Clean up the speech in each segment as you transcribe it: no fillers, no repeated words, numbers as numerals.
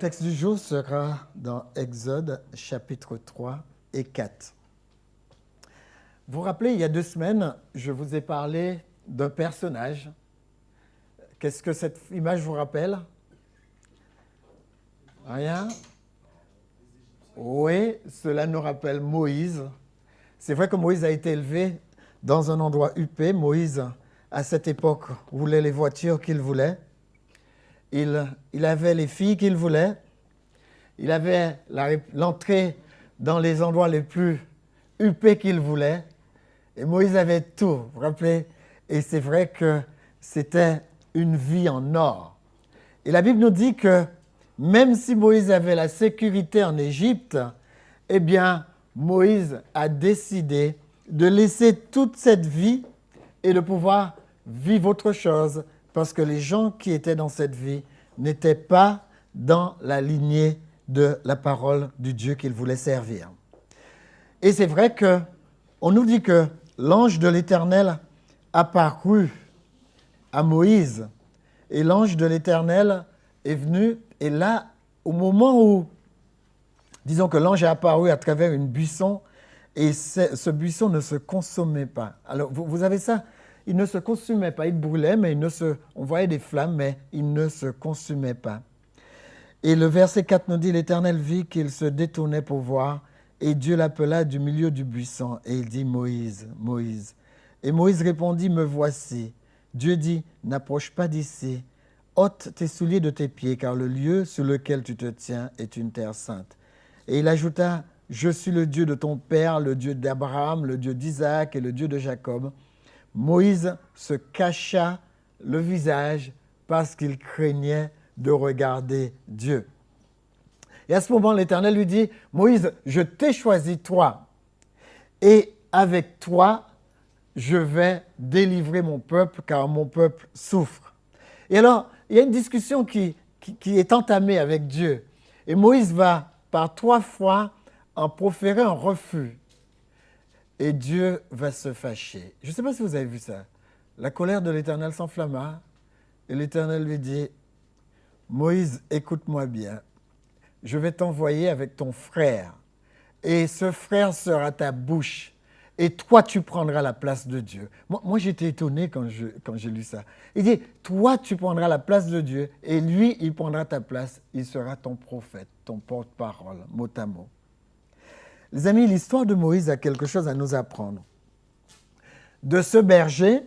texte du jour sera dans Exode chapitre 3 et 4. Vous vous rappelez, il y a 2 semaines, je vous ai parlé d'un personnage. Qu'est-ce que cette image vous rappelle? Rien? Oui, cela nous rappelle Moïse. C'est vrai que Moïse a été élevé dans un endroit huppé. Moïse, à cette époque, voulait les voitures qu'il voulait. Il avait les filles qu'il voulait. Il avait l'entrée dans les endroits les plus huppés qu'il voulait. Et Moïse avait tout, vous vous rappelez? Et c'est vrai que c'était une vie en or. Et la Bible nous dit que même si Moïse avait la sécurité en Égypte, eh bien, Moïse a décidé de laisser toute cette vie et de pouvoir vivre autre chose parce que les gens qui étaient dans cette vie n'étaient pas dans la lignée de la parole du Dieu qu'il voulait servir. Et c'est vrai qu'on nous dit que l'ange de l'Éternel apparut à Moïse et l'ange de l'Éternel est venu et là, au moment où, disons que l'ange est apparu à travers une buisson et ce buisson ne se consommait pas. Alors, vous avez ça? Il ne se consumait pas, il brûlait, mais on voyait des flammes, mais il ne se consumait pas. Et le verset 4 nous dit, l'Éternel vit qu'il se détournait pour voir, et Dieu l'appela du milieu du buisson, et il dit, Moïse, Moïse. Et Moïse répondit, me voici. Dieu dit, n'approche pas d'ici, ôte tes souliers de tes pieds, car le lieu sur lequel tu te tiens est une terre sainte. Et il ajouta, je suis le Dieu de ton père, le Dieu d'Abraham, le Dieu d'Isaac et le Dieu de Jacob. Moïse se cacha le visage parce qu'il craignait de regarder Dieu. Et à ce moment, l'Éternel lui dit, Moïse, je t'ai choisi toi, et avec toi, je vais délivrer mon peuple, car mon peuple souffre. Et alors, il y a une discussion qui est entamée avec Dieu. Et Moïse va, par 3 fois, en proférer un refus. Et Dieu va se fâcher. Je ne sais pas si vous avez vu ça. La colère de l'Éternel s'enflamma, et l'Éternel lui dit, Moïse, écoute-moi bien. Je vais t'envoyer avec ton frère, et ce frère sera ta bouche, et toi, tu prendras la place de Dieu. Moi j'étais étonné quand j'ai lu ça. Il dit, toi, tu prendras la place de Dieu, et lui, il prendra ta place, il sera ton prophète, ton porte-parole, mot à mot. Les amis, l'histoire de Moïse a quelque chose à nous apprendre. De ce berger,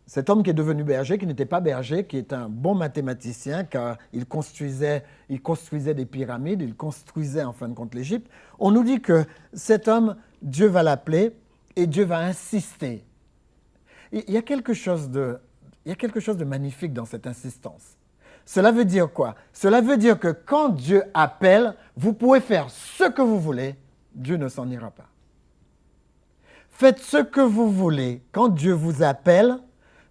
cet homme qui est devenu berger, qui n'était pas berger, qui est un bon mathématicien, car il construisait des pyramides, il construisait en fin de compte l'Égypte, on nous dit que cet homme, Dieu va l'appeler et Dieu va insister. Il y a quelque chose de magnifique dans cette insistance. Cela veut dire quoi? Cela veut dire que quand Dieu appelle, vous pouvez faire ce que vous voulez, Dieu ne s'en ira pas. Faites ce que vous voulez. Quand Dieu vous appelle,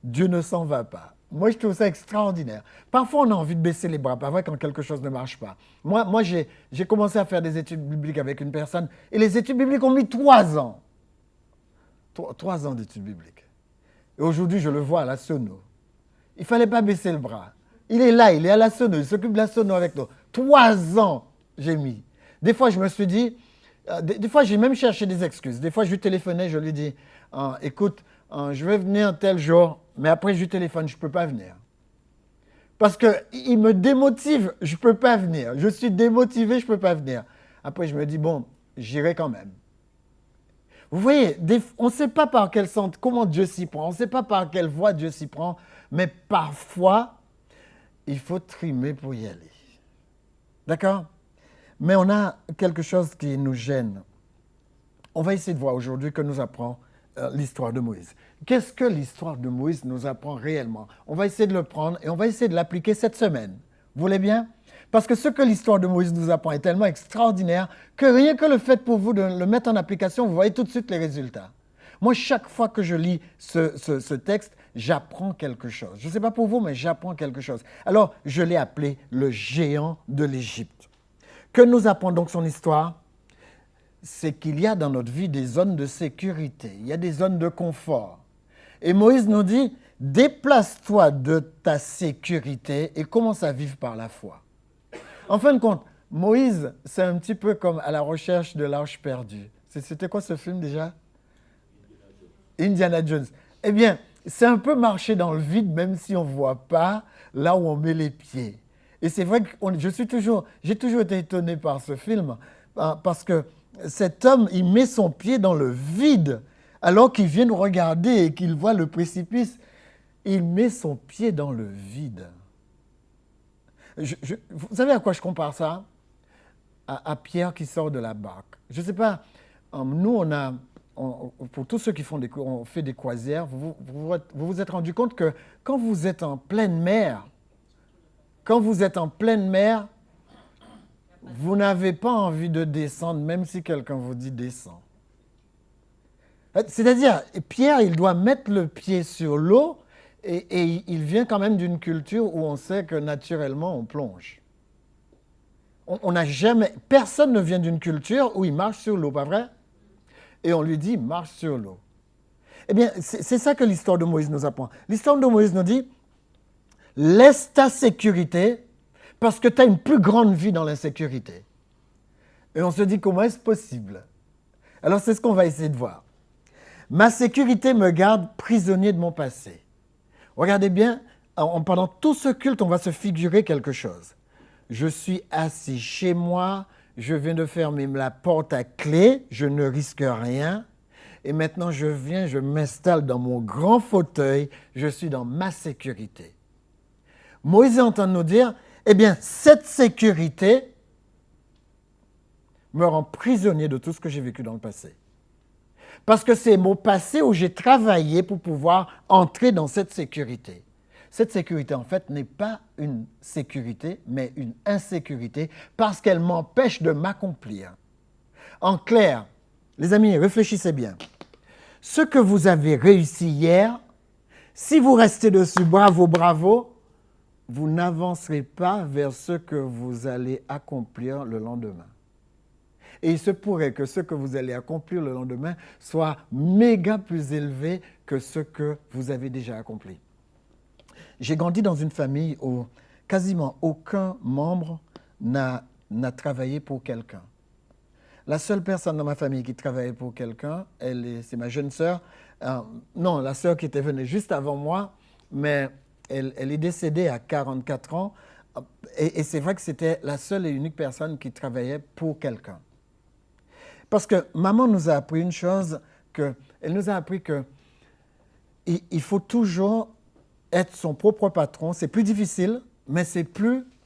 Dieu ne s'en va pas. Moi, je trouve ça extraordinaire. Parfois, on a envie de baisser les bras, pas vrai, quand quelque chose ne marche pas. Moi j'ai commencé à faire des études bibliques avec une personne, et les études bibliques ont mis 3 ans. 3 ans d'études bibliques. Et aujourd'hui, je le vois à la sono. Il ne fallait pas baisser le bras. Il est là, il est à la sono, il s'occupe de la sono avec nous. 3 ans, j'ai mis. Des fois, je me suis dit, des fois, j'ai même cherché des excuses. Des fois, je lui téléphonais, je lui dis, écoute, je vais venir tel jour, mais après, je lui téléphone, je ne peux pas venir. Parce qu'il me démotive, je ne peux pas venir. Je suis démotivé, je ne peux pas venir. Après, je me dis, bon, j'irai quand même. Vous voyez, on ne sait pas par quel sens, comment Dieu s'y prend, on ne sait pas par quelle voie Dieu s'y prend, mais parfois, il faut trimer pour y aller. D'accord ? Mais on a quelque chose qui nous gêne. On va essayer de voir aujourd'hui que nous apprend l'histoire de Moïse. Qu'est-ce que l'histoire de Moïse nous apprend réellement? On va essayer de le prendre et on va essayer de l'appliquer cette semaine. Vous voulez bien? Parce que ce que l'histoire de Moïse nous apprend est tellement extraordinaire que rien que le fait pour vous de le mettre en application, vous voyez tout de suite les résultats. Moi, chaque fois que je lis ce texte, j'apprends quelque chose. Je ne sais pas pour vous, mais j'apprends quelque chose. Alors, je l'ai appelé le géant de l'Égypte. Que nous apprend donc son histoire? C'est qu'il y a dans notre vie des zones de sécurité, il y a des zones de confort. Et Moïse nous dit, déplace-toi de ta sécurité et commence à vivre par la foi. En fin de compte, Moïse, c'est un petit peu comme à la recherche de l'arche perdue. C'était quoi ce film déjà? Indiana Jones. Eh bien, c'est un peu marcher dans le vide, même si on ne voit pas là où on met les pieds. Et c'est vrai que j'ai toujours été étonné par ce film, parce que cet homme, il met son pied dans le vide, alors qu'il vient nous regarder et qu'il voit le précipice. Il met son pied dans le vide. Vous savez à quoi je compare ça? À Pierre qui sort de la barque. Je ne sais pas, nous, pour tous ceux qui on fait des croisières, vous vous êtes rendu compte que quand vous êtes en pleine mer, vous n'avez pas envie de descendre, même si quelqu'un vous dit descends. C'est-à-dire, Pierre, il doit mettre le pied sur l'eau et il vient quand même d'une culture où on sait que naturellement, on plonge. Personne ne vient d'une culture où il marche sur l'eau, pas vrai? Et on lui dit, marche sur l'eau. Eh bien, c'est ça que l'histoire de Moïse nous apprend. L'histoire de Moïse nous dit, laisse ta sécurité parce que tu as une plus grande vie dans l'insécurité. Et on se dit, comment est-ce possible? Alors, c'est ce qu'on va essayer de voir. Ma sécurité me garde prisonnier de mon passé. Regardez bien, pendant tout ce culte, on va se figurer quelque chose. Je suis assis chez moi, je viens de fermer la porte à clé, je ne risque rien. Et maintenant, je viens, je m'installe dans mon grand fauteuil, je suis dans ma sécurité. Moïse est en train de nous dire, eh bien, cette sécurité me rend prisonnier de tout ce que j'ai vécu dans le passé. Parce que c'est mon passé où j'ai travaillé pour pouvoir entrer dans cette sécurité. Cette sécurité, en fait, n'est pas une sécurité, mais une insécurité, parce qu'elle m'empêche de m'accomplir. En clair, les amis, réfléchissez bien. Ce que vous avez réussi hier, si vous restez dessus, bravo, bravo, vous n'avancerez pas vers ce que vous allez accomplir le lendemain. Et il se pourrait que ce que vous allez accomplir le lendemain soit méga plus élevé que ce que vous avez déjà accompli. J'ai grandi dans une famille où quasiment aucun membre n'a travaillé pour quelqu'un. La seule personne dans ma famille qui travaillait pour quelqu'un, c'est ma jeune sœur. Non, la sœur qui était venue juste avant moi, mais elle est décédée à 44 ans. Et c'est vrai que c'était la seule et unique personne qui travaillait pour quelqu'un. Parce que maman nous a appris une chose, elle nous a appris qu'il faut toujours être son propre patron. C'est plus difficile, mais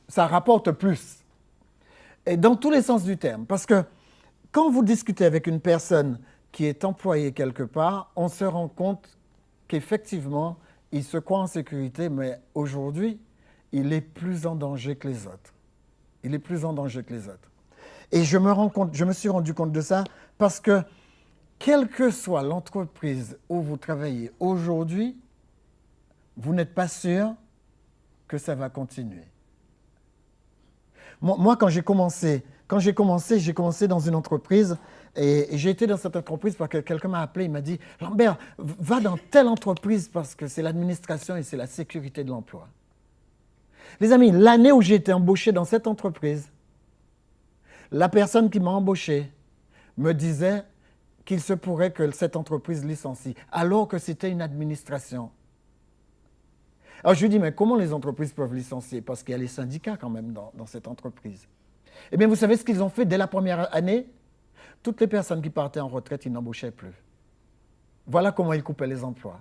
ça rapporte plus. Et dans tous les sens du terme. Parce que quand vous discutez avec une personne qui est employée quelque part, on se rend compte qu'effectivement, il se croit en sécurité, mais aujourd'hui, il est plus en danger que les autres. Il est plus en danger que les autres. Et je me suis rendu compte de ça parce que, quelle que soit l'entreprise où vous travaillez aujourd'hui, vous n'êtes pas sûr que ça va continuer. Moi, quand j'ai commencé dans une entreprise et j'ai été dans cette entreprise parce que quelqu'un m'a appelé, il m'a dit « Lambert, va dans telle entreprise parce que c'est l'administration et c'est la sécurité de l'emploi. » Les amis, l'année où j'ai été embauché dans cette entreprise, la personne qui m'a embauché me disait qu'il se pourrait que cette entreprise licencie, alors que c'était une administration. Alors je lui dis, mais comment les entreprises peuvent licencier? Parce qu'il y a les syndicats quand même dans cette entreprise. Eh bien, vous savez ce qu'ils ont fait dès la première année? Toutes les personnes qui partaient en retraite, ils n'embauchaient plus. Voilà comment ils coupaient les emplois.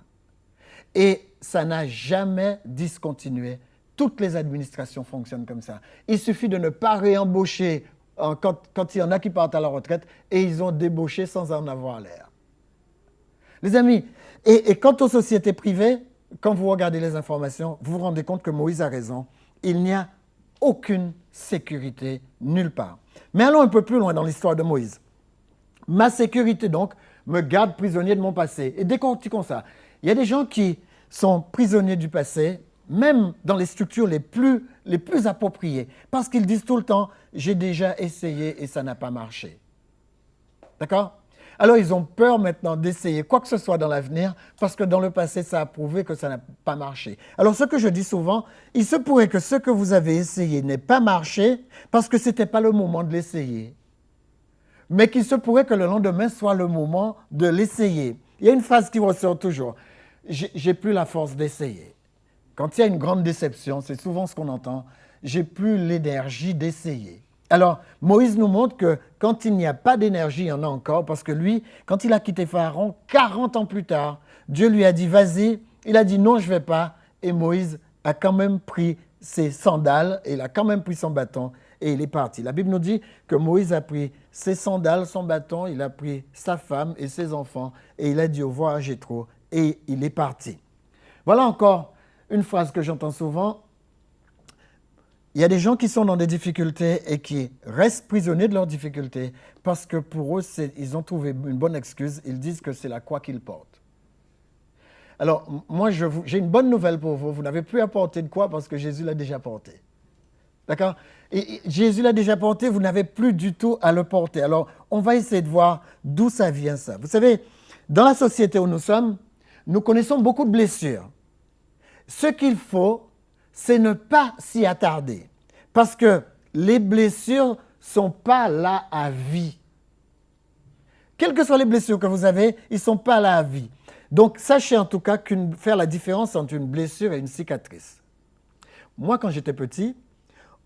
Et ça n'a jamais discontinué. Toutes les administrations fonctionnent comme ça. Il suffit de ne pas réembaucher quand il y en a qui partent à la retraite et ils ont débauché sans en avoir l'air. Les amis, et quant aux sociétés privées, quand vous regardez les informations, vous vous rendez compte que Moïse a raison. Il n'y a aucune sécurité nulle part. Mais allons un peu plus loin dans l'histoire de Moïse. Ma sécurité, donc, me garde prisonnier de mon passé. Et décortiquons ça. Il y a des gens qui sont prisonniers du passé, même dans les structures les plus appropriées, parce qu'ils disent tout le temps « j'ai déjà essayé et ça n'a pas marché ». D'accord? Alors, ils ont peur maintenant d'essayer quoi que ce soit dans l'avenir parce que dans le passé, ça a prouvé que ça n'a pas marché. Alors, ce que je dis souvent, il se pourrait que ce que vous avez essayé n'ait pas marché parce que ce n'était pas le moment de l'essayer. Mais qu'il se pourrait que le lendemain soit le moment de l'essayer. Il y a une phrase qui ressort toujours. J'ai plus la force d'essayer. Quand il y a une grande déception, c'est souvent ce qu'on entend. J'ai plus l'énergie d'essayer. Alors, Moïse nous montre que quand il n'y a pas d'énergie, il y en a encore, parce que lui, quand il a quitté Pharaon, 40 ans plus tard, Dieu lui a dit, vas-y. Il a dit, non, je ne vais pas. Et Moïse a quand même pris ses sandales, et il a quand même pris son bâton, et il est parti. La Bible nous dit que Moïse a pris ses sandales, son bâton, il a pris sa femme et ses enfants, et il a dit au revoir à Jéthro, et il est parti. Voilà encore une phrase que j'entends souvent. Il y a des gens qui sont dans des difficultés et qui restent prisonniers de leurs difficultés parce que pour eux, ils ont trouvé une bonne excuse. Ils disent que c'est la croix qu'ils portent. Alors, moi, j'ai une bonne nouvelle pour vous. Vous n'avez plus à porter de croix parce que Jésus l'a déjà porté. D'accord ? Et Jésus l'a déjà porté, vous n'avez plus du tout à le porter. Alors, on va essayer de voir d'où ça vient, ça. Vous savez, dans la société où nous sommes, nous connaissons beaucoup de blessures. Ce qu'il faut, c'est ne pas s'y attarder. Parce que les blessures ne sont pas là à vie. Quelles que soient les blessures que vous avez, ils ne sont pas là à vie. Donc, sachez en tout cas faire la différence entre une blessure et une cicatrice. Moi, quand j'étais petit,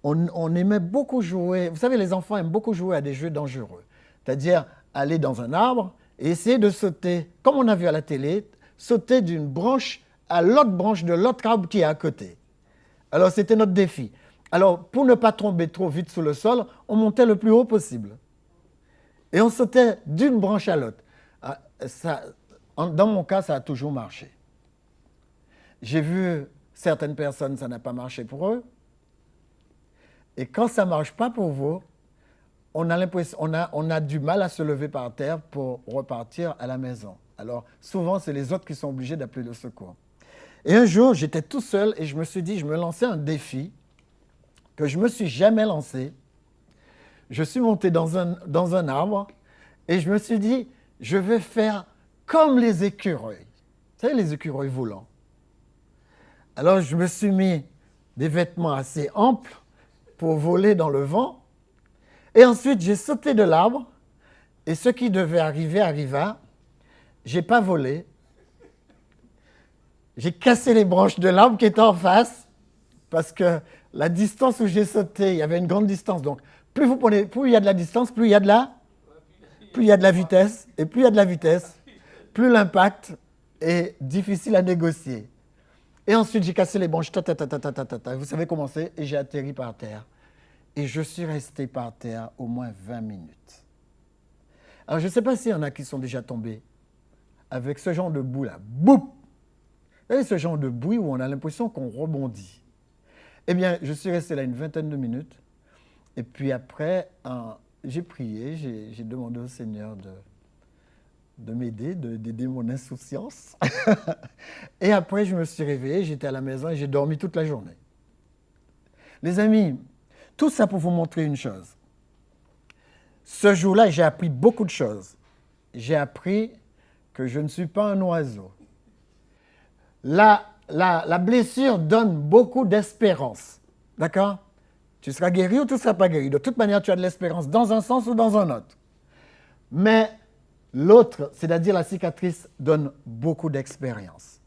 on aimait beaucoup jouer. Vous savez, les enfants aiment beaucoup jouer à des jeux dangereux. C'est-à-dire aller dans un arbre et essayer de sauter, comme on a vu à la télé, sauter d'une branche à l'autre branche de l'autre arbre qui est à côté. Alors, c'était notre défi. Alors, pour ne pas tomber trop vite sous le sol, on montait le plus haut possible. Et on sautait d'une branche à l'autre. Dans mon cas, ça a toujours marché. J'ai vu certaines personnes, ça n'a pas marché pour eux. Et quand ça ne marche pas pour vous, on a du mal à se lever par terre pour repartir à la maison. Alors, souvent, c'est les autres qui sont obligés d'appeler le secours. Et un jour, j'étais tout seul et je me suis dit, je me lançais un défi que je ne me suis jamais lancé. Je suis monté dans un arbre et je me suis dit, je vais faire comme les écureuils. Vous savez, les écureuils volants. Alors, je me suis mis des vêtements assez amples pour voler dans le vent. Et ensuite, j'ai sauté de l'arbre et ce qui devait arriver arriva. Je n'ai pas volé. J'ai cassé les branches de l'arbre qui étaient en face parce que la distance où j'ai sauté, il y avait une grande distance. Donc, plus il y a de la distance, plus il y a de la vitesse. Et plus il y a de la vitesse, plus l'impact est difficile à négocier. Et ensuite, j'ai cassé les branches. Vous savez comment c'est? Et j'ai atterri par terre. Et je suis resté par terre au moins 20 minutes. Alors, je ne sais pas s'il y en a qui sont déjà tombés avec ce genre de boue-là. Boum! Vous savez, ce genre de bruit où on a l'impression qu'on rebondit. Eh bien, je suis resté là une vingtaine de minutes. Et puis après, j'ai prié, j'ai demandé au Seigneur de m'aider, d'aider mon insouciance. Et après, je me suis réveillé, j'étais à la maison et j'ai dormi toute la journée. Les amis, tout ça pour vous montrer une chose. Ce jour-là, j'ai appris beaucoup de choses. J'ai appris que je ne suis pas un oiseau. La blessure donne beaucoup d'espérance. D'accord? Tu seras guéri ou tu ne seras pas guéri. De toute manière, tu as de l'espérance dans un sens ou dans un autre. Mais l'autre, c'est-à-dire la cicatrice, donne beaucoup d'expérience.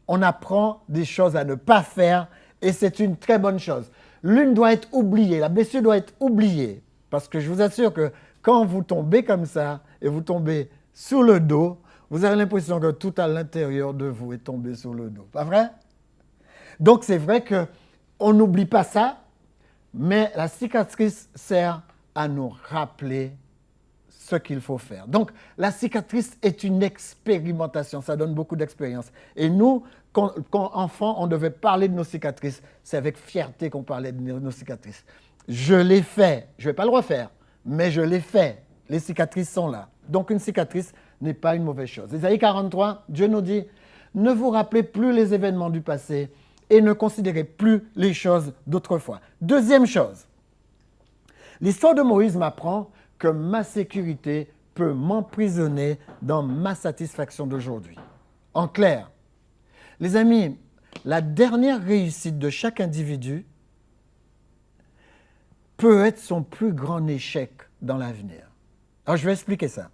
On apprend des choses à ne pas faire et c'est une très bonne chose. L'une doit être oubliée, la blessure doit être oubliée. Parce que je vous assure que quand vous tombez comme ça et vous tombez sur le dos, vous avez l'impression que tout à l'intérieur de vous est tombé sur le dos. Pas vrai? Donc c'est vrai qu'on n'oublie pas ça, mais la cicatrice sert à nous rappeler ce qu'il faut faire. Donc la cicatrice est une expérimentation, ça donne beaucoup d'expérience. Et nous, quand enfants, on devait parler de nos cicatrices. C'est avec fierté qu'on parlait de nos cicatrices. Je l'ai fait, je ne vais pas le refaire, mais je l'ai fait. Les cicatrices sont là. Donc une cicatrice n'est pas une mauvaise chose. Ésaïe 43, Dieu nous dit, ne vous rappelez plus les événements du passé et ne considérez plus les choses d'autrefois. Deuxième chose, l'histoire de Moïse m'apprend que ma sécurité peut peux m'emprisonner dans ma satisfaction d'aujourd'hui. En clair, les amis, la dernière réussite de chaque individu peut être son plus grand échec dans l'avenir. Alors, je vais expliquer ça.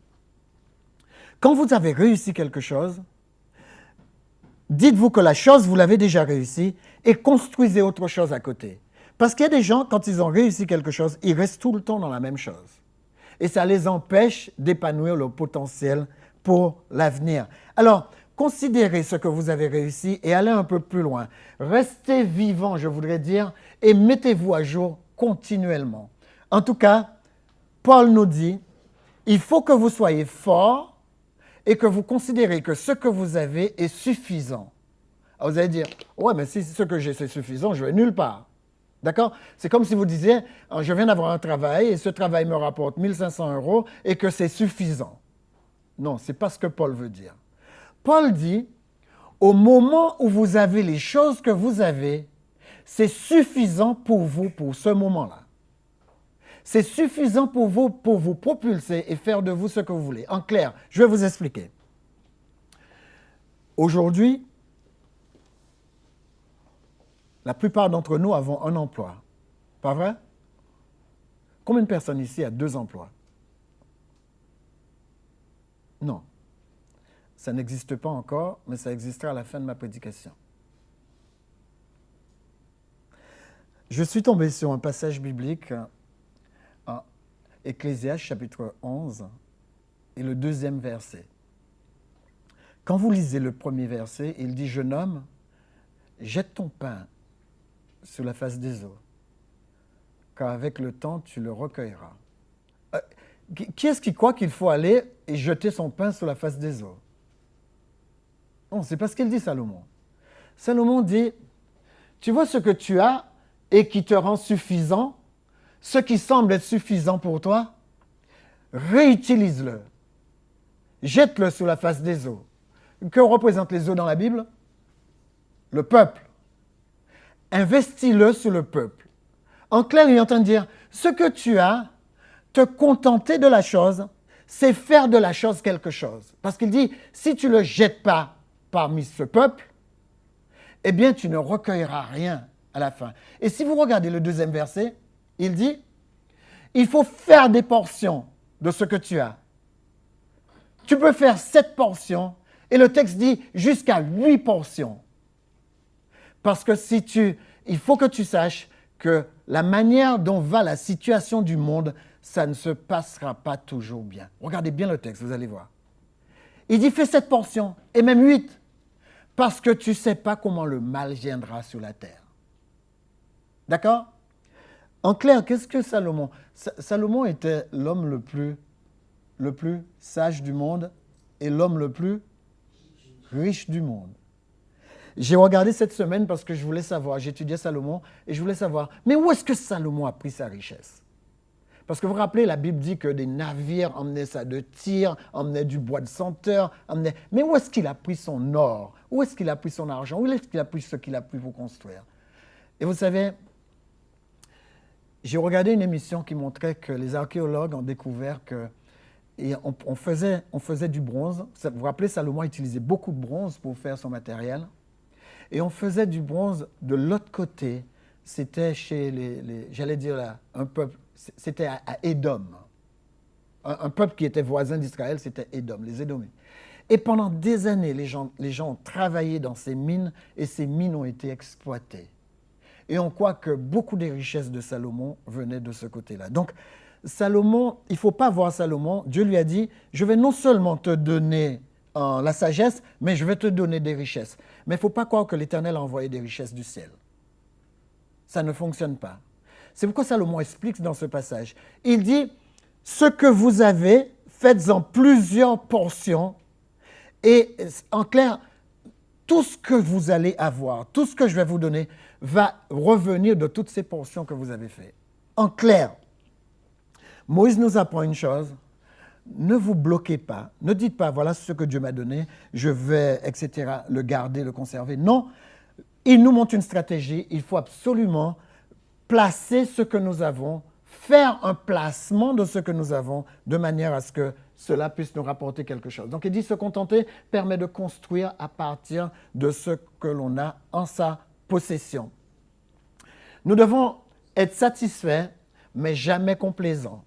Quand vous avez réussi quelque chose, dites-vous que la chose, vous l'avez déjà réussi et construisez autre chose à côté. Parce qu'il y a des gens, quand ils ont réussi quelque chose, ils restent tout le temps dans la même chose. Et ça les empêche d'épanouir leur potentiel pour l'avenir. Alors, considérez ce que vous avez réussi et allez un peu plus loin. Restez vivant, je voudrais dire, et mettez-vous à jour continuellement. En tout cas, Paul nous dit, il faut que vous soyez fort et que vous considérez que ce que vous avez est suffisant. Alors vous allez dire, ouais, mais si ce que j'ai c'est suffisant, je vais nulle part. D'accord? C'est comme si vous disiez, je viens d'avoir un travail et ce travail me rapporte 1 500 € et que c'est suffisant. Non, ce n'est pas ce que Paul veut dire. Paul dit, au moment où vous avez les choses que vous avez, c'est suffisant pour vous pour ce moment-là. C'est suffisant pour vous propulser et faire de vous ce que vous voulez. En clair, je vais vous expliquer. Aujourd'hui, la plupart d'entre nous avons un emploi. Pas vrai? Combien de personnes ici a 2 emplois? Non. Ça n'existe pas encore, mais ça existera à la fin de ma prédication. Je suis tombé sur un passage biblique en Ecclésiaste chapitre 11 et le 2e verset. Quand vous lisez le premier verset, il dit « Jeune homme, jette ton pain sur la face des eaux, car avec le temps, tu le recueilleras. » Qui est-ce qui croit qu'il faut aller et jeter son pain sur la face des eaux? Non, c'est pas ce qu'il dit, Salomon. Salomon dit, tu vois ce que tu as et qui te rend suffisant, ce qui semble être suffisant pour toi, réutilise-le. Jette-le sur la face des eaux. Que représentent les eaux dans la Bible? Le peuple. Investis-le sur le peuple. En clair, il est en train de dire, ce que tu as, te contenter de la chose, c'est faire de la chose quelque chose. Parce qu'il dit, si tu ne le jettes pas parmi ce peuple, eh bien, tu ne recueilleras rien à la fin. Et si vous regardez le 2e verset, il dit, il faut faire des portions de ce que tu as. Tu peux faire 7 portions, et le texte dit jusqu'à 8 portions. Parce que il faut que tu saches que la manière dont va la situation du monde, ça ne se passera pas toujours bien. Regardez bien le texte, vous allez voir. Il dit, fais 7 portions, et même 8, parce que tu ne sais pas comment le mal viendra sur la terre. D'accord? En clair, qu'est-ce que Salomon? Salomon était l'homme le plus sage du monde et l'homme le plus riche du monde. J'ai regardé cette semaine parce que je voulais savoir, j'étudiais Salomon et je voulais savoir, mais où est-ce que Salomon a pris sa richesse? Parce que vous vous rappelez, la Bible dit que des navires emmenaient ça de Tyr, emmenaient du bois de senteur, mais où est-ce qu'il a pris son or? Où est-ce qu'il a pris son argent? Où est-ce qu'il a pris ce qu'il a pris pour construire? Et vous savez, j'ai regardé une émission qui montrait que les archéologues ont découvert que on faisait du bronze. Vous vous rappelez, Salomon utilisait beaucoup de bronze pour faire son matériel. Et on faisait du bronze de l'autre côté. C'était chez j'allais dire là, un peuple, c'était à Édom. Un peuple qui était voisin d'Israël, c'était Édom, les Édomites. Et pendant des années, les gens ont travaillé dans ces mines et ces mines ont été exploitées. Et on croit que beaucoup des richesses de Salomon venaient de ce côté-là. Donc, Salomon, il ne faut pas voir Salomon. Dieu lui a dit, je vais non seulement te donner la sagesse, mais je vais te donner des richesses. Mais il ne faut pas croire que l'Éternel a envoyé des richesses du ciel. Ça ne fonctionne pas. C'est pourquoi Salomon explique dans ce passage. Il dit, ce que vous avez, faites-en plusieurs portions. Et en clair, tout ce que vous allez avoir, tout ce que je vais vous donner, va revenir de toutes ces portions que vous avez faites. En clair, Moïse nous apprend une chose, ne vous bloquez pas, ne dites pas, voilà ce que Dieu m'a donné, je vais, etc., le garder, le conserver. Non, il nous montre une stratégie, il faut absolument placer ce que nous avons, faire un placement de ce que nous avons de manière à ce que cela puisse nous rapporter quelque chose. Donc il dit se contenter permet de construire à partir de ce que l'on a en sa possession. Nous devons être satisfaits, mais jamais complaisants.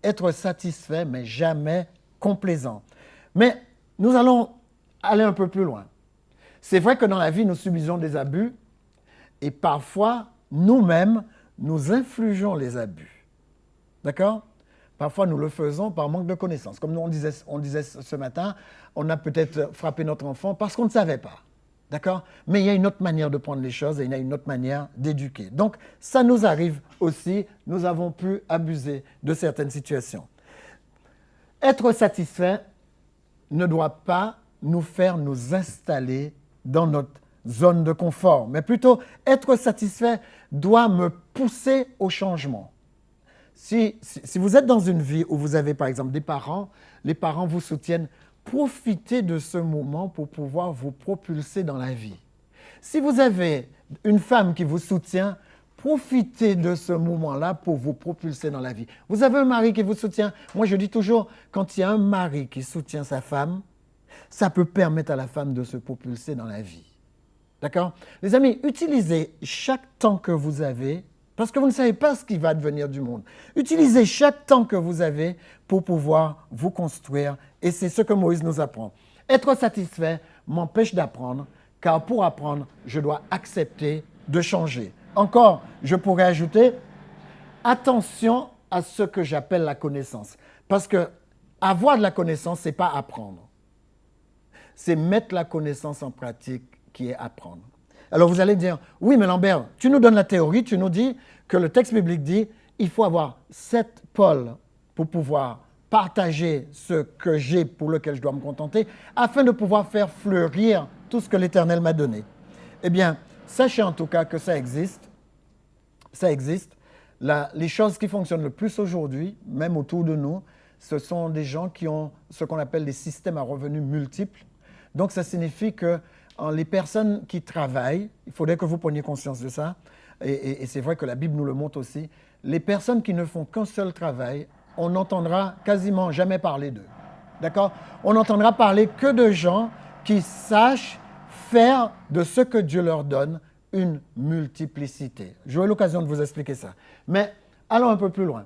Être satisfaits, mais jamais complaisants. Mais nous allons aller un peu plus loin. C'est vrai que dans la vie, nous subissons des abus et parfois, nous-mêmes, nous infligeons les abus. D'accord? Parfois, nous le faisons par manque de connaissances. Comme on disait ce matin, on a peut-être frappé notre enfant parce qu'on ne savait pas. D'accord? Mais il y a une autre manière de prendre les choses et il y a une autre manière d'éduquer. Donc, ça nous arrive aussi. Nous avons pu abuser de certaines situations. Être satisfait ne doit pas nous faire nous installer dans notre zone de confort, mais plutôt être satisfait doit me pousser au changement. Si vous êtes dans une vie où vous avez par exemple des parents, les parents vous soutiennent, profitez de ce moment pour pouvoir vous propulser dans la vie. Si vous avez une femme qui vous soutient, profitez de ce moment-là pour vous propulser dans la vie. Vous avez un mari qui vous soutient. Moi, je dis toujours, quand il y a un mari qui soutient sa femme, ça peut permettre à la femme de se propulser dans la vie. D'accord? Les amis, utilisez chaque temps que vous avez, parce que vous ne savez pas ce qui va devenir du monde. Utilisez chaque temps que vous avez pour pouvoir vous construire, et c'est ce que Moïse nous apprend. Être satisfait m'empêche d'apprendre, car pour apprendre, je dois accepter de changer. Encore, je pourrais ajouter, attention à ce que j'appelle la connaissance, parce que avoir de la connaissance, ce n'est pas apprendre. C'est mettre la connaissance en pratique qui est apprendre. Alors vous allez dire, oui mais Lambert, tu nous donnes la théorie, tu nous dis que le texte biblique dit, il faut avoir 7 pôles pour pouvoir partager ce que j'ai pour lequel je dois me contenter, afin de pouvoir faire fleurir tout ce que l'Éternel m'a donné. Eh bien, sachez en tout cas que ça existe. Ça existe. Les choses qui fonctionnent le plus aujourd'hui, même autour de nous, ce sont des gens qui ont ce qu'on appelle des systèmes à revenus multiples. Donc, ça signifie que les personnes qui travaillent, il faudrait que vous preniez conscience de ça, et c'est vrai que la Bible nous le montre aussi, les personnes qui ne font qu'un seul travail, on n'entendra quasiment jamais parler d'eux. D'accord? On n'entendra parler que de gens qui sachent faire de ce que Dieu leur donne une multiplicité. J'aurai l'occasion de vous expliquer ça. Mais allons un peu plus loin.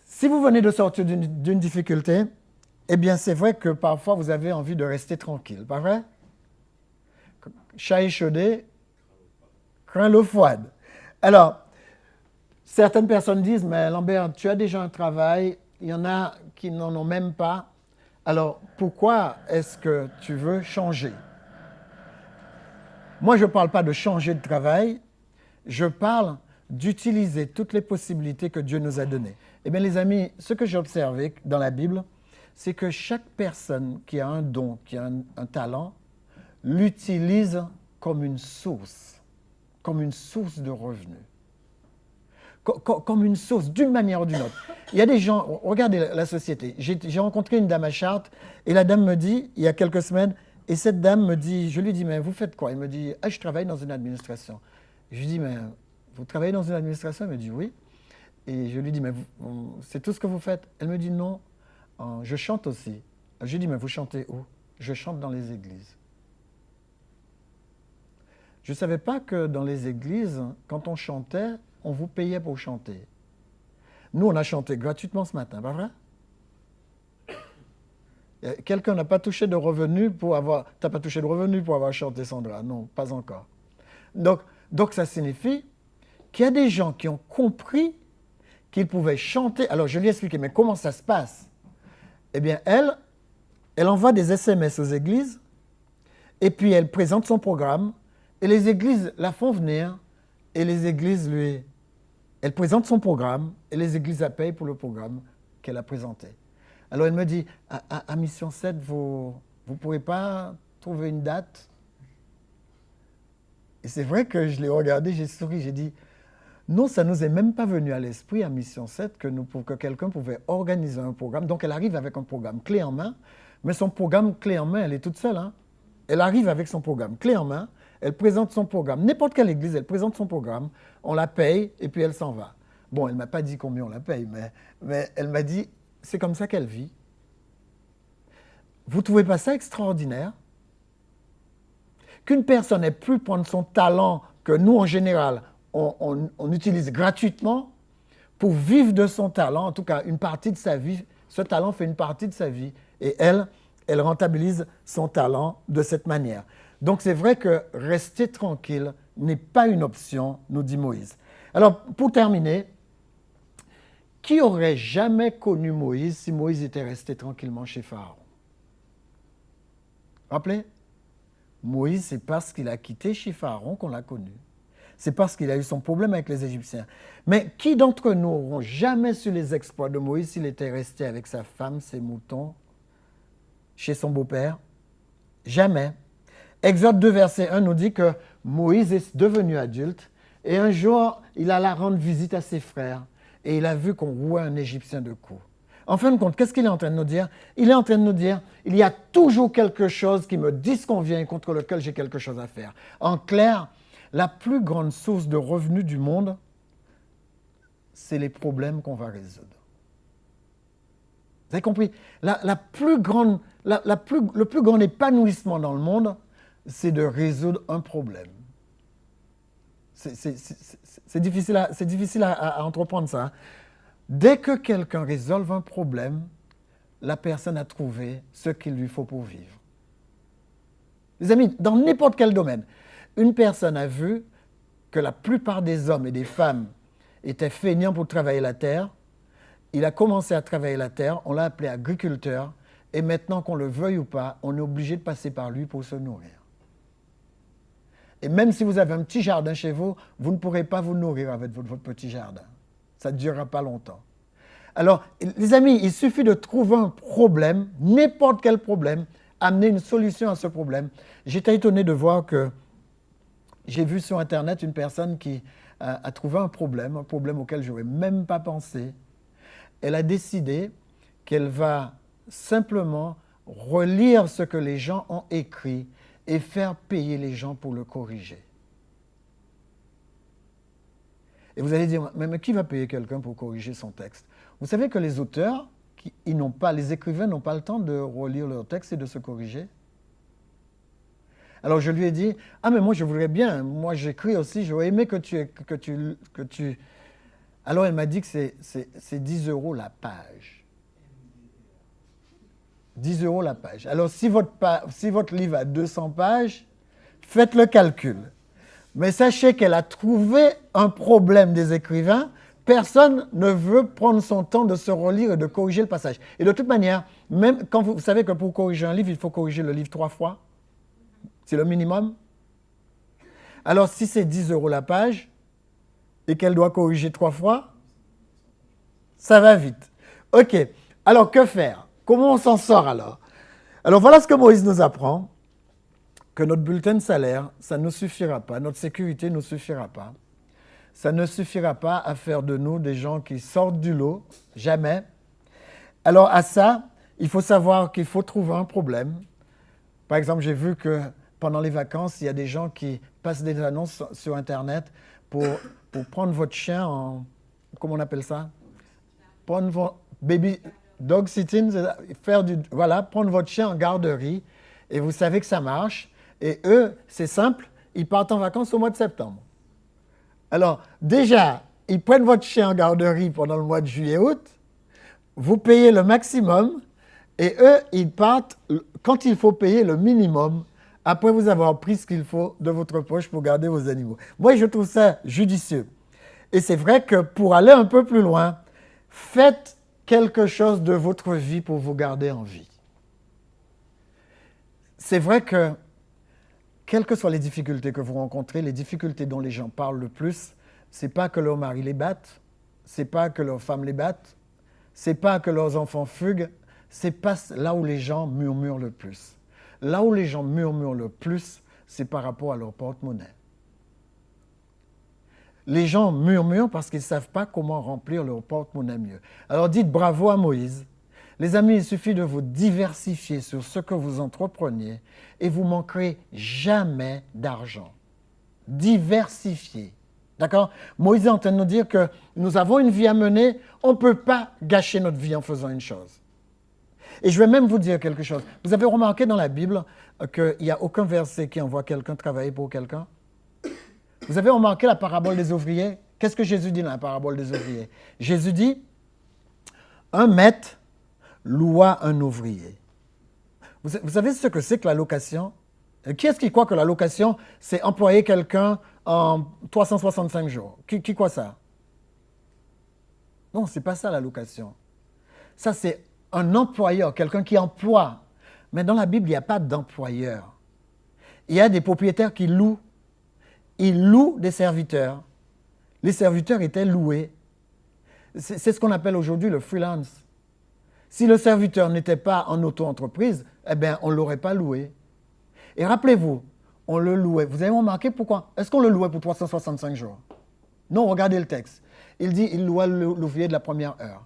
Si vous venez de sortir d'une difficulté, eh bien, c'est vrai que parfois, vous avez envie de rester tranquille, pas vrai? Chat échaudé, craint l'eau froide. Alors, certaines personnes disent, mais Lambert, tu as déjà un travail, il y en a qui n'en ont même pas. Alors, pourquoi est-ce que tu veux changer? Moi, je ne parle pas de changer de travail, je parle d'utiliser toutes les possibilités que Dieu nous a données. Eh bien, les amis, ce que j'ai observé dans la Bible, c'est que chaque personne qui a un don, qui a un talent, l'utilise comme une source de revenus, comme une source, d'une manière ou d'une autre. Il y a des gens, regardez la société, j'ai rencontré une dame à Chartres, et la dame me dit, il y a quelques semaines, et cette dame me dit, je lui dis, mais vous faites quoi? Elle me dit, je travaille dans une administration. Je lui dis, mais vous travaillez dans une administration? Elle me dit, oui. Et je lui dis, mais c'est tout ce que vous faites? Elle me dit, non. Je chante aussi. Je lui dis, mais vous chantez où? Je chante dans les églises. Je ne savais pas que dans les églises, quand on chantait, on vous payait pour chanter. Nous, on a chanté gratuitement ce matin, pas vrai? Quelqu'un n'a pas touché de revenus pour avoir... Tu n'as pas touché de revenus pour avoir chanté, Sandra? Non, pas encore. Donc ça signifie qu'il y a des gens qui ont compris qu'ils pouvaient chanter. Alors, je lui ai expliqué, mais comment ça se passe? Eh bien, elle envoie des SMS aux églises, et puis elle présente son programme, et les églises la font venir, et les églises elle présente son programme, et les églises la payent pour le programme qu'elle a présenté. Alors elle me dit, à Mission 7, vous ne pourrez pas trouver une date? Et c'est vrai que je l'ai regardé, j'ai souri, j'ai dit, non, ça ne nous est même pas venu à l'esprit à Mission 7 que quelqu'un pouvait organiser un programme. Donc elle arrive avec un programme clé en main, mais son programme clé en main, elle est toute seule. Hein? Elle arrive avec son programme clé en main, elle présente son programme. N'importe quelle église, elle présente son programme, on la paye et puis elle s'en va. Bon, elle ne m'a pas dit combien on la paye, mais elle m'a dit, c'est comme ça qu'elle vit. Vous ne trouvez pas ça extraordinaire? Qu'une personne ait pu prendre son talent que nous, en général, on utilise gratuitement pour vivre de son talent, en tout cas une partie de sa vie, ce talent fait une partie de sa vie, et elle rentabilise son talent de cette manière. Donc c'est vrai que rester tranquille n'est pas une option, nous dit Moïse. Alors pour terminer, qui aurait jamais connu Moïse si Moïse était resté tranquillement chez Pharaon? Rappelez, Moïse, c'est parce qu'il a quitté chez Pharaon qu'on l'a connu. C'est parce qu'il a eu son problème avec les Égyptiens. Mais qui d'entre nous n'auront jamais su les exploits de Moïse s'il était resté avec sa femme, ses moutons, chez son beau-père? Jamais. Exode 2, verset 1 nous dit que Moïse est devenu adulte et un jour, il alla rendre visite à ses frères et il a vu qu'on rouait un Égyptien de coups. En fin de compte, qu'est-ce qu'il est en train de nous dire? Il est en train de nous dire, il y a toujours quelque chose qui me disconvient et contre lequel j'ai quelque chose à faire. En clair, la plus grande source de revenus du monde, c'est les problèmes qu'on va résoudre. Vous avez compris? Le plus grand épanouissement dans le monde, c'est de résoudre un problème. C'est difficile à entreprendre ça. Dès que quelqu'un résolve un problème, la personne a trouvé ce qu'il lui faut pour vivre. Les amis, dans n'importe quel domaine, une personne a vu que la plupart des hommes et des femmes étaient feignants pour travailler la terre. Il a commencé à travailler la terre, on l'a appelé agriculteur, et maintenant qu'on le veuille ou pas, on est obligé de passer par lui pour se nourrir. Et même si vous avez un petit jardin chez vous, vous ne pourrez pas vous nourrir avec votre petit jardin. Ça ne durera pas longtemps. Alors, les amis, il suffit de trouver un problème, n'importe quel problème, amener une solution à ce problème. J'étais étonné de voir que j'ai vu sur Internet une personne qui a trouvé un problème auquel je n'aurais même pas pensé. Elle a décidé qu'elle va simplement relire ce que les gens ont écrit et faire payer les gens pour le corriger. Et vous allez dire, mais qui va payer quelqu'un pour corriger son texte? Vous savez que les auteurs, les écrivains n'ont pas le temps de relire leur texte et de se corriger. Alors je lui ai dit, ah mais moi je voudrais bien, moi j'écris aussi, j'aurais aimé que tu... Alors elle m'a dit que c'est 10 € la page. 10 € la page. Alors si votre livre a 200 pages, faites le calcul. Mais sachez qu'elle a trouvé un problème des écrivains. Personne ne veut prendre son temps de se relire et de corriger le passage. Et de toute manière, même quand vous savez que pour corriger un livre, il faut corriger le livre 3 fois. C'est le minimum. Alors si c'est 10 € la page et qu'elle doit corriger 3 fois, ça va vite. Ok, alors que faire? Comment on s'en sort alors? Alors voilà ce que Moïse nous apprend. Que notre bulletin de salaire, ça ne suffira pas, notre sécurité ne suffira pas. Ça ne suffira pas à faire de nous des gens qui sortent du lot, jamais. Alors à ça, il faut savoir qu'il faut trouver un problème. Par exemple, j'ai vu que pendant les vacances, il y a des gens qui passent des annonces sur Internet pour prendre votre chien en... Comment on appelle ça? Prendre votre baby dog sitting, prendre votre chien en garderie. Et vous savez que ça marche. Et eux, c'est simple, ils partent en vacances au mois de septembre. Alors, déjà, ils prennent votre chien en garderie pendant le mois de juillet-août, vous payez le maximum, et eux, ils partent quand il faut payer le minimum, après vous avoir pris ce qu'il faut de votre poche pour garder vos animaux. Moi, je trouve ça judicieux. Et c'est vrai que pour aller un peu plus loin, faites quelque chose de votre vie pour vous garder en vie. C'est vrai que quelles que soient les difficultés que vous rencontrez, les difficultés dont les gens parlent le plus, ce n'est pas que leur mari les batte, ce n'est pas que leurs femmes les battent, ce n'est pas que leurs enfants fuguent, c'est pas là où les gens murmurent le plus. Là où les gens murmurent le plus, c'est par rapport à leur porte-monnaie. Les gens murmurent parce qu'ils ne savent pas comment remplir leur porte-monnaie mieux. Alors dites bravo à Moïse. Les amis, il suffit de vous diversifier sur ce que vous entrepreniez et vous manquerez jamais d'argent. Diversifiez. D'accord? Moïse est en train de nous dire que nous avons une vie à mener, on ne peut pas gâcher notre vie en faisant une chose. Et je vais même vous dire quelque chose. Vous avez remarqué dans la Bible qu'il n'y a aucun verset qui envoie quelqu'un travailler pour quelqu'un? Vous avez remarqué la parabole des ouvriers? Qu'est-ce que Jésus dit dans la parabole des ouvriers? Jésus dit, un maître loua un ouvrier. Vous savez ce que c'est que la location? Qui est-ce qui croit que la location, c'est employer quelqu'un en 365 jours? Qui croit ça? Non, ce n'est pas ça la location. Ça, c'est un employeur, quelqu'un qui emploie. Mais dans la Bible, il n'y a pas d'employeur. Il y a des propriétaires qui louent. Ils louent des serviteurs. Les serviteurs étaient loués. C'est ce qu'on appelle aujourd'hui le freelance. Si le serviteur n'était pas en auto-entreprise, eh bien, on ne l'aurait pas loué. Et rappelez-vous, on le louait. Vous avez remarqué pourquoi? Est-ce qu'on le louait pour 365 jours? Non, regardez le texte. Il dit il loua l'ouvrier de la première heure.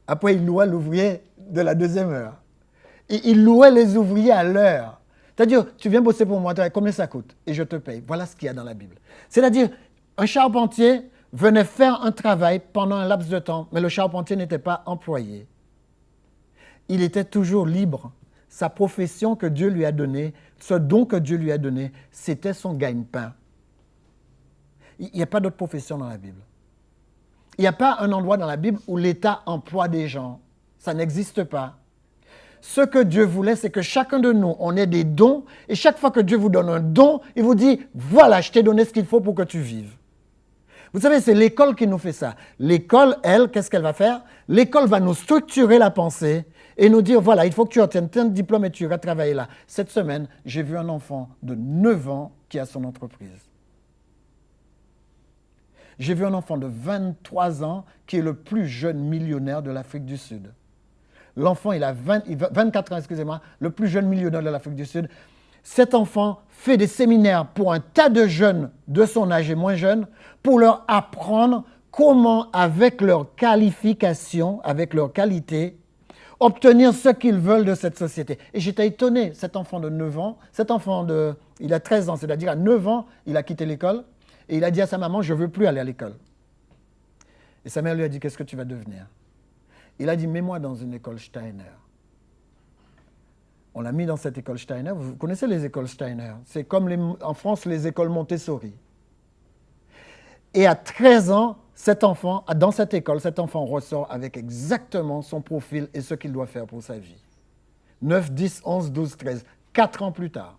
Après, il loua l'ouvrier de la deuxième heure. Et il louait les ouvriers à l'heure. C'est-à-dire, tu viens bosser pour moi, combien ça coûte? Et je te paye. Voilà ce qu'il y a dans la Bible. C'est-à-dire, un charpentier venait faire un travail pendant un laps de temps, mais le charpentier n'était pas employé. Il était toujours libre. Sa profession que Dieu lui a donnée, ce don que Dieu lui a donné, c'était son gagne-pain. Il n'y a pas d'autre profession dans la Bible. Il n'y a pas un endroit dans la Bible où l'État emploie des gens. Ça n'existe pas. Ce que Dieu voulait, c'est que chacun de nous, on ait des dons. Et chaque fois que Dieu vous donne un don, il vous dit, voilà, je t'ai donné ce qu'il faut pour que tu vives. Vous savez, c'est l'école qui nous fait ça. L'école, elle, qu'est-ce qu'elle va faire? L'école va nous structurer la pensée et nous dire, voilà, il faut que tu obtiennes tel diplôme et tu iras travailler là. Cette semaine, j'ai vu un enfant de 9 ans qui a son entreprise. J'ai vu un enfant de 23 ans qui est le plus jeune millionnaire de l'Afrique du Sud. L'enfant, il a 24 ans, excusez-moi, le plus jeune millionnaire de l'Afrique du Sud. Cet enfant fait des séminaires pour un tas de jeunes de son âge et moins jeunes pour leur apprendre comment, avec leur qualification, avec leur qualité, obtenir ce qu'ils veulent de cette société. Et j'étais étonné, cet enfant de 9 ans, il a 13 ans, c'est-à-dire à 9 ans, il a quitté l'école et il a dit à sa maman, je ne veux plus aller à l'école. Et sa mère lui a dit, qu'est-ce que tu vas devenir? Il a dit, mets-moi dans une école Steiner. On l'a mis dans cette école Steiner. Vous connaissez les écoles Steiner? C'est comme en France, les écoles Montessori. Et à 13 ans, dans cette école, cet enfant ressort avec exactement son profil et ce qu'il doit faire pour sa vie. 9, 10, 11, 12, 13. 4 ans plus tard.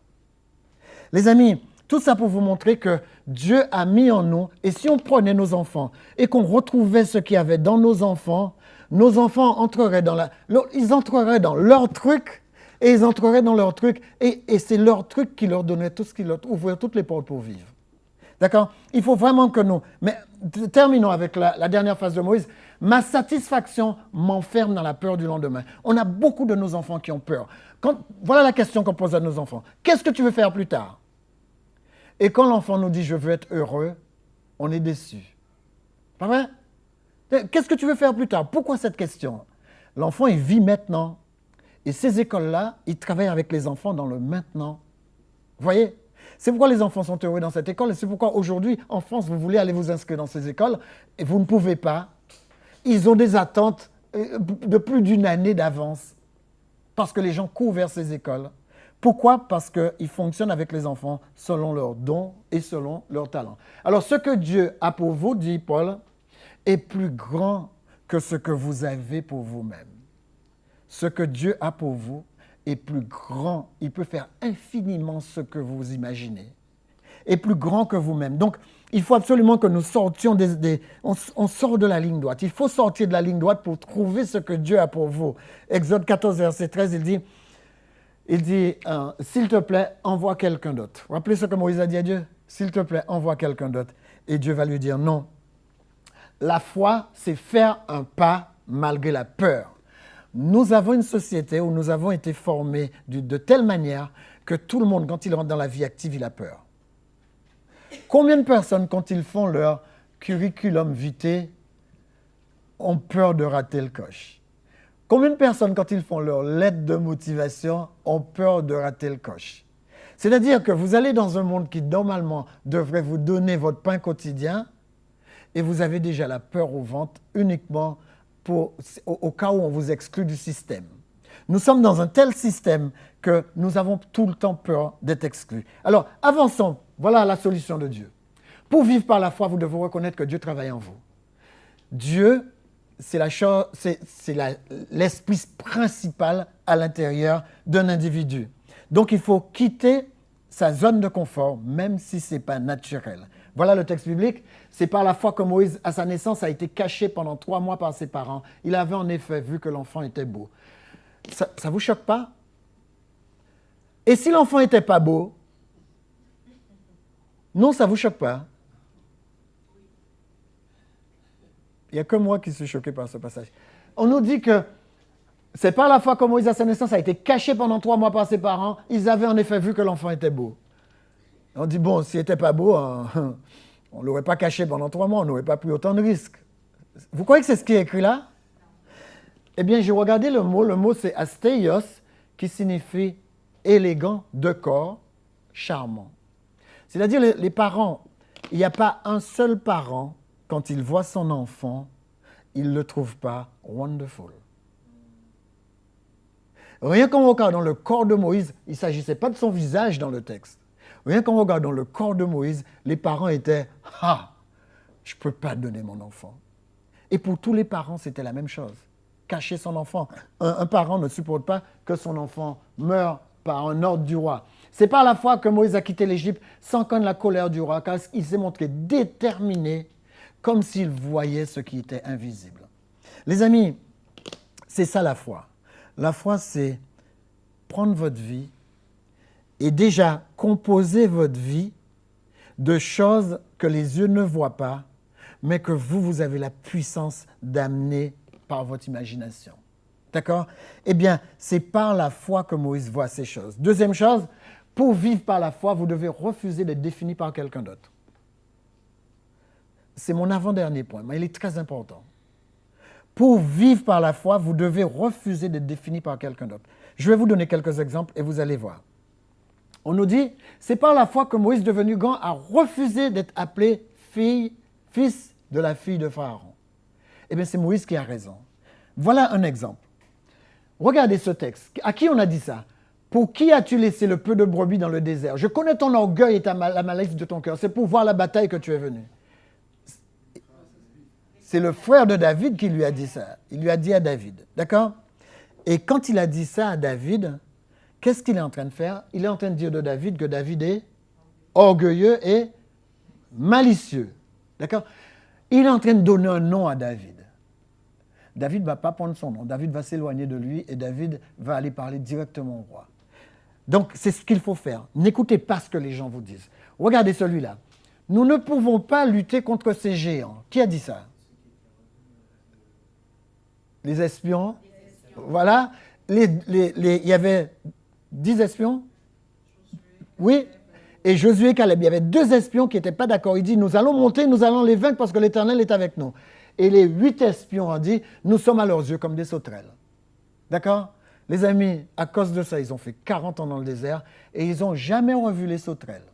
Les amis, tout ça pour vous montrer que Dieu a mis en nous, et si on prenait nos enfants et qu'on retrouvait ce qu'il y avait dans nos enfants entreraient ils entreraient dans leur truc, et ils entreraient dans leur truc, et c'est leur truc qui leur donnait tout ce qui leur ouvrait toutes les portes pour vivre. D'accord? Il faut vraiment que nous... Mais terminons avec la dernière phrase de Moïse. Ma satisfaction m'enferme dans la peur du lendemain. On a beaucoup de nos enfants qui ont peur. Voilà la question qu'on pose à nos enfants. Qu'est-ce que tu veux faire plus tard? Et quand l'enfant nous dit « je veux être heureux », on est déçu. Pas vrai? Qu'est-ce que tu veux faire plus tard? Pourquoi cette question? L'enfant, il vit maintenant. Et ces écoles-là, ils travaillent avec les enfants dans le maintenant. Vous voyez? C'est pourquoi les enfants sont heureux dans cette école et c'est pourquoi aujourd'hui, en France, vous voulez aller vous inscrire dans ces écoles et vous ne pouvez pas. Ils ont des attentes de plus d'une année d'avance parce que les gens courent vers ces écoles. Pourquoi? Parce qu'ils fonctionnent avec les enfants selon leurs dons et selon leurs talents. Alors, ce que Dieu a pour vous, dit Paul, est plus grand que ce que vous avez pour vous-même. Ce que Dieu a pour vous est plus grand. Il peut faire infiniment ce que vous imaginez. Est plus grand que vous-même. Donc, il faut absolument que nous sortions on sort de la ligne droite. Il faut sortir de la ligne droite pour trouver ce que Dieu a pour vous. Exode 14, verset 13, il dit, s'il te plaît, envoie quelqu'un d'autre. Vous vous rappelez ce que Moïse a dit à Dieu? S'il te plaît, envoie quelqu'un d'autre. Et Dieu va lui dire non. La foi, c'est faire un pas malgré la peur. Nous avons une société où nous avons été formés de telle manière que tout le monde, quand il rentre dans la vie active, il a peur. Combien de personnes, quand ils font leur curriculum vitae, ont peur de rater le coche? Combien de personnes, quand ils font leur lettre de motivation, ont peur de rater le coche? C'est-à-dire que vous allez dans un monde qui, normalement, devrait vous donner votre pain quotidien et vous avez déjà la peur au ventre uniquement au cas où on vous exclut du système. Nous sommes dans un tel système que nous avons tout le temps peur d'être exclus. Alors, avançons. Voilà la solution de Dieu. Pour vivre par la foi, vous devez reconnaître que Dieu travaille en vous. Dieu, c'est l'esprit principal à l'intérieur d'un individu. Donc, il faut quitter sa zone de confort, même si ce n'est pas naturel. Voilà le texte biblique. C'est par la foi que Moïse, à sa naissance, a été caché pendant 3 mois par ses parents. Il avait en effet vu que l'enfant était beau. Ça ne vous choque pas? Et si l'enfant n'était pas beau? Non, ça ne vous choque pas? Il n'y a que moi qui suis choqué par ce passage. On nous dit que c'est par la foi que Moïse, à sa naissance, a été caché pendant 3 mois par ses parents. Ils avaient en effet vu que l'enfant était beau. On dit, bon, s'il n'était pas beau, on ne l'aurait pas caché pendant 3 mois, on n'aurait pas pris autant de risques. Vous croyez que c'est ce qui est écrit là? Eh bien, j'ai regardé le mot c'est asteios, qui signifie élégant de corps, charmant. C'est-à-dire les parents, il n'y a pas un seul parent, quand il voit son enfant, il ne le trouve pas wonderful. Rien qu'en regardant le corps de Moïse, il ne s'agissait pas de son visage dans le texte. Rien qu'en regardant le corps de Moïse, les parents étaient « Ah, je ne peux pas donner mon enfant ». Et pour tous les parents, c'était la même chose. Cacher son enfant. Un parent ne supporte pas que son enfant meure par un ordre du roi. C'est par la foi que Moïse a quitté l'Égypte sans craindre la colère du roi, car il s'est montré déterminé, comme s'il voyait ce qui était invisible. Les amis, c'est ça la foi. La foi, c'est prendre votre vie et déjà composer votre vie de choses que les yeux ne voient pas, mais que vous avez la puissance d'amener par votre imagination. D'accord? Eh bien, c'est par la foi que Moïse voit ces choses. Deuxième chose, pour vivre par la foi, vous devez refuser d'être défini par quelqu'un d'autre. C'est mon avant-dernier point, mais il est très important. Pour vivre par la foi, vous devez refuser d'être défini par quelqu'un d'autre. Je vais vous donner quelques exemples et vous allez voir. On nous dit, c'est par la foi que Moïse, devenu grand, a refusé d'être appelé fils de la fille de Pharaon. Eh bien, c'est Moïse qui a raison. Voilà un exemple. Regardez ce texte. À qui on a dit ça? Pour qui as-tu laissé le peu de brebis dans le désert? Je connais ton orgueil et la malice de ton cœur. C'est pour voir la bataille que tu es venu. C'est le frère de David qui lui a dit ça. Il lui a dit à David. D'accord? Et quand il a dit ça à David, qu'est-ce qu'il est en train de faire? Il est en train de dire de David que David est orgueilleux et malicieux. D'accord? Il est en train de donner un nom à David. David ne va pas prendre son nom. David va s'éloigner de lui et David va aller parler directement au roi. Donc, c'est ce qu'il faut faire. N'écoutez pas ce que les gens vous disent. Regardez celui-là. Nous ne pouvons pas lutter contre ces géants. Qui a dit ça? Les espions. Voilà. Il y avait 10 espions. Oui. Et Josué et Caleb, il y avait 2 espions qui n'étaient pas d'accord. Il dit, nous allons monter, nous allons les vaincre parce que l'Éternel est avec nous. Et les 8 espions ont dit, nous sommes à leurs yeux comme des sauterelles. D'accord? Les amis, à cause de ça, ils ont fait 40 ans dans le désert et ils n'ont jamais revu les sauterelles.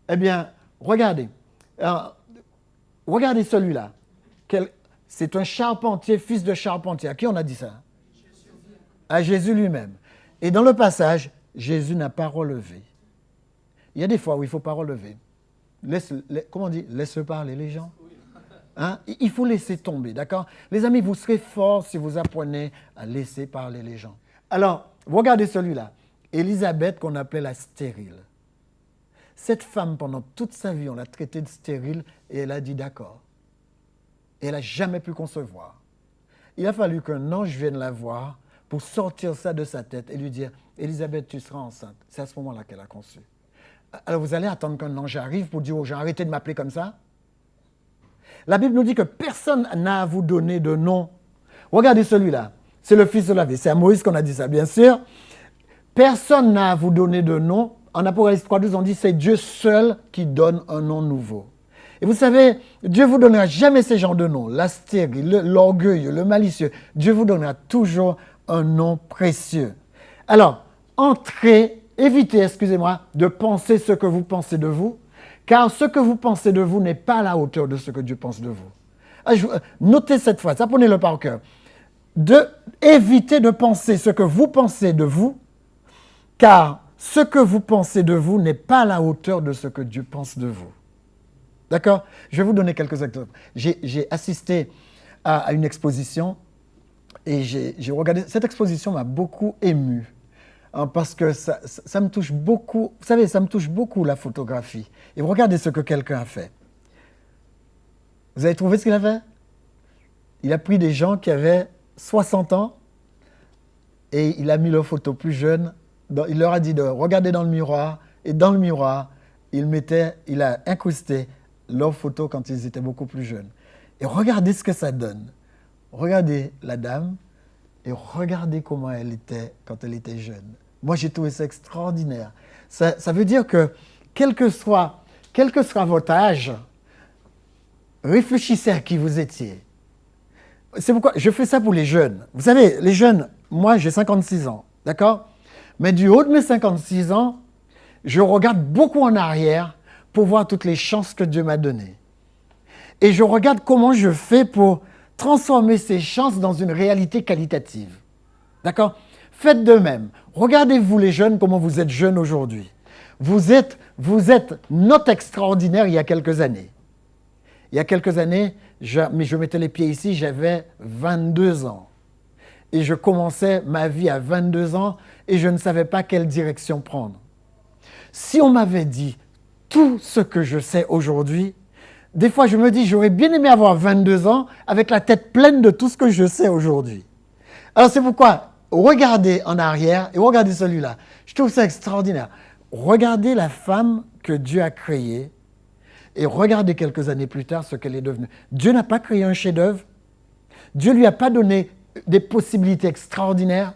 Eh bien, regardez. Regardez celui-là. C'est un charpentier, fils de charpentier. À qui on a dit ça? À Jésus lui-même. Et dans le passage, Jésus n'a pas relevé. Il y a des fois où il ne faut pas relever. Comment on dit? Laisse parler les gens. Hein? Il faut laisser tomber, d'accord? Les amis, vous serez forts si vous apprenez à laisser parler les gens. Alors, regardez celui-là. Élisabeth, qu'on appelait la stérile. Cette femme, pendant toute sa vie, on l'a traitée de stérile et elle a dit d'accord. Et elle n'a jamais pu concevoir. Il a fallu qu'un ange vienne la voir pour sortir ça de sa tête et lui dire « Élisabeth, tu seras enceinte ». C'est à ce moment-là qu'elle a conçu. Alors, vous allez attendre qu'un ange arrive pour dire aux gens « Arrêtez de m'appeler comme ça ». La Bible nous dit que personne n'a à vous donner de nom. Regardez celui-là. C'est le fils de la vie. C'est à Moïse qu'on a dit ça, bien sûr. Personne n'a à vous donner de nom. En Apocalypse 3:12, on dit c'est Dieu seul qui donne un nom nouveau. Et vous savez, Dieu ne vous donnera jamais ces genres de noms. La stérile, l'orgueilleux, le malicieux. Dieu vous donnera toujours un nom précieux. Alors, entrez évitez, excusez-moi, de penser ce que vous pensez de vous, car ce que vous pensez de vous n'est pas à la hauteur de ce que Dieu pense de vous. Notez cette phrase, apprenez-le par cœur. Évitez de penser ce que vous pensez de vous, car ce que vous pensez de vous n'est pas à la hauteur de ce que Dieu pense de vous. D'accord? Je vais vous donner quelques exemples. J'ai assisté à une exposition et j'ai regardé. Cette exposition m'a beaucoup ému. Parce que ça me touche beaucoup, vous savez, ça me touche beaucoup la photographie. Et regardez ce que quelqu'un a fait. Vous avez trouvé ce qu'il a fait? Il a pris des gens qui avaient 60 ans et il a mis leurs photos plus jeunes. Il leur a dit de regarder dans le miroir et dans le miroir, il a incrusté leurs photos quand ils étaient beaucoup plus jeunes. Et regardez ce que ça donne. Regardez la dame et regardez comment elle était quand elle était jeune. Moi, j'ai trouvé ça extraordinaire. Ça veut dire que, quel que soit votre âge, réfléchissez à qui vous étiez. C'est pourquoi je fais ça pour les jeunes. Vous savez, les jeunes, moi, j'ai 56 ans, d'accord? Mais du haut de mes 56 ans, je regarde beaucoup en arrière pour voir toutes les chances que Dieu m'a données. Et je regarde comment je fais pour transformer ces chances dans une réalité qualitative. D'accord? Faites de même. Regardez-vous les jeunes, comment vous êtes jeunes aujourd'hui. Vous êtes notre extraordinaire il y a quelques années. Il y a quelques années, je mettais les pieds ici, j'avais 22 ans. Et je commençais ma vie à 22 ans et je ne savais pas quelle direction prendre. Si on m'avait dit tout ce que je sais aujourd'hui, des fois je me dis, j'aurais bien aimé avoir 22 ans avec la tête pleine de tout ce que je sais aujourd'hui. Alors c'est pourquoi, regardez en arrière et regardez celui-là. Je trouve ça extraordinaire. Regardez la femme que Dieu a créée et regardez quelques années plus tard ce qu'elle est devenue. Dieu n'a pas créé un chef-d'œuvre. Dieu ne lui a pas donné des possibilités extraordinaires.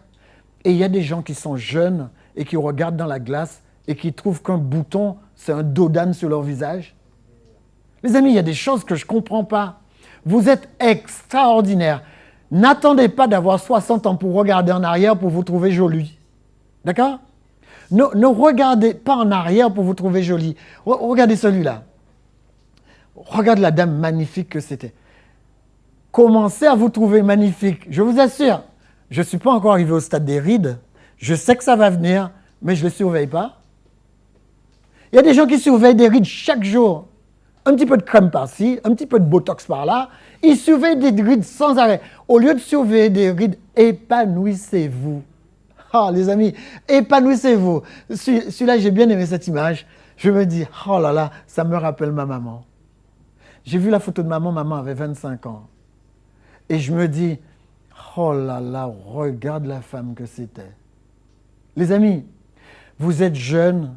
Et il y a des gens qui sont jeunes et qui regardent dans la glace et qui trouvent qu'un bouton, c'est un dos d'âne sur leur visage. Les amis, il y a des choses que je ne comprends pas. Vous êtes extraordinaires. N'attendez pas d'avoir 60 ans pour regarder en arrière pour vous trouver jolie. D'accord? Ne regardez pas en arrière pour vous trouver jolie. Regardez celui-là. Regarde la dame magnifique que c'était. Commencez à vous trouver magnifique. Je vous assure, je ne suis pas encore arrivé au stade des rides. Je sais que ça va venir, mais je ne les surveille pas. Il y a des gens qui surveillent des rides chaque jour. Un petit peu de crème par-ci, un petit peu de botox par-là. Ils surveillent des rides sans arrêt. Au lieu de surveiller des rides, épanouissez-vous. Ah, les amis, épanouissez-vous. Celui-là, j'ai bien aimé cette image. Je me dis, oh là là, ça me rappelle ma maman. J'ai vu la photo de maman avait 25 ans. Et je me dis, oh là là, regarde la femme que c'était. Les amis, vous êtes jeunes,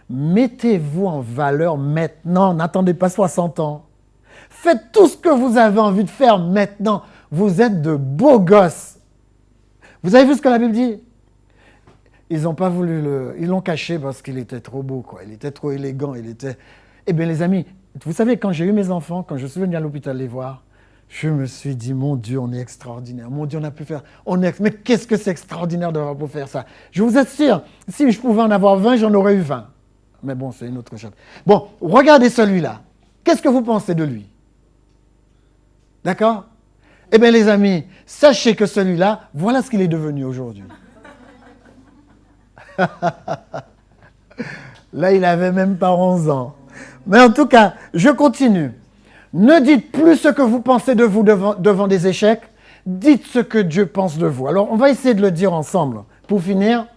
mettez-vous en valeur maintenant, n'attendez pas 60 ans. Faites tout ce que vous avez envie de faire maintenant. Vous êtes de beaux gosses. Vous avez vu ce que la Bible dit? Ils n'ont pas voulu ils l'ont caché parce qu'il était trop beau, quoi. Il était trop élégant, Eh bien les amis, vous savez, quand j'ai eu mes enfants, quand je suis venu à l'hôpital les voir, je me suis dit, mon Dieu, on est extraordinaire. Mon Dieu, on a pu faire... Mais qu'est-ce que c'est extraordinaire d'avoir pu faire ça? Je vous assure, si je pouvais en avoir 20, j'en aurais eu 20. Mais bon, c'est une autre chose. Bon, regardez celui-là. Qu'est-ce que vous pensez de lui? D'accord? Eh bien, les amis, sachez que celui-là, voilà ce qu'il est devenu aujourd'hui. Là, il n'avait même pas 11 ans. Mais en tout cas, je continue. Ne dites plus ce que vous pensez de vous devant des échecs. Dites ce que Dieu pense de vous. Alors, on va essayer de le dire ensemble. Pour finir,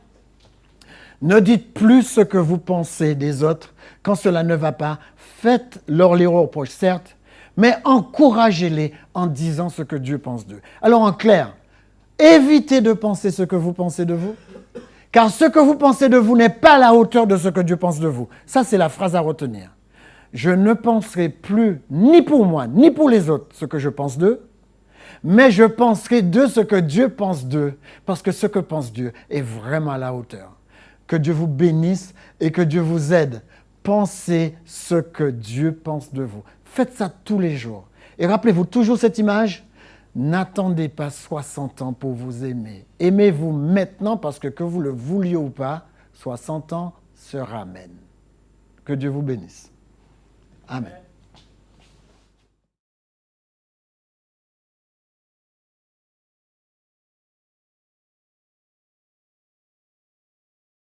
ne dites plus ce que vous pensez des autres quand cela ne va pas. Faites-leur les reproches, certes, mais encouragez-les en disant ce que Dieu pense d'eux. Alors, en clair, évitez de penser ce que vous pensez de vous, car ce que vous pensez de vous n'est pas à la hauteur de ce que Dieu pense de vous. Ça, c'est la phrase à retenir. Je ne penserai plus, ni pour moi, ni pour les autres, ce que je pense d'eux, mais je penserai de ce que Dieu pense d'eux, parce que ce que pense Dieu est vraiment à la hauteur. Que Dieu vous bénisse et que Dieu vous aide. Pensez ce que Dieu pense de vous. Faites ça tous les jours. Et rappelez-vous toujours cette image. N'attendez pas 60 ans pour vous aimer. Aimez-vous maintenant parce que vous le vouliez ou pas, 60 ans se ramènent. Que Dieu vous bénisse. Amen.